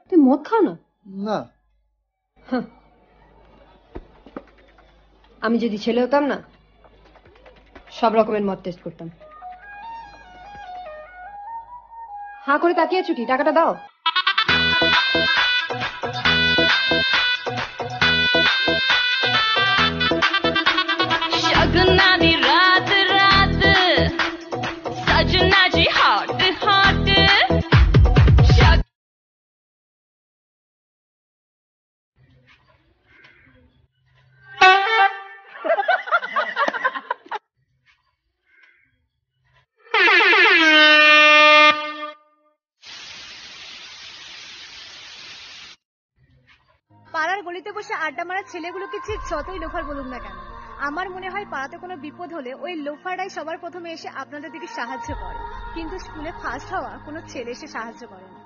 তুই মদ খাও না? না। আমি যদি ছেলে হতাম না, সব রকমের মদ টেস্ট করতাম। হাঁ করে তাকিয়ে আছো কি? টাকাটা দাও। शगनानी रात रात सजना जी हॉट हॉट পাড়ার গলিতে বসে আড্ডা মারা ছেলেগুলোকে ঠিক যতই লোফার বলুন না কেন, আমার মনে হয় পাড়াতে কোনো বিপদ হলে ওই লোফাররাই সবার প্রথমে এসে আপনাদের দিকে সাহায্য করে, কিন্তু স্কুলে ফার্স্ট হওয়া কোনো ছেলে এসে সাহায্য করে না।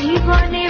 জীবনে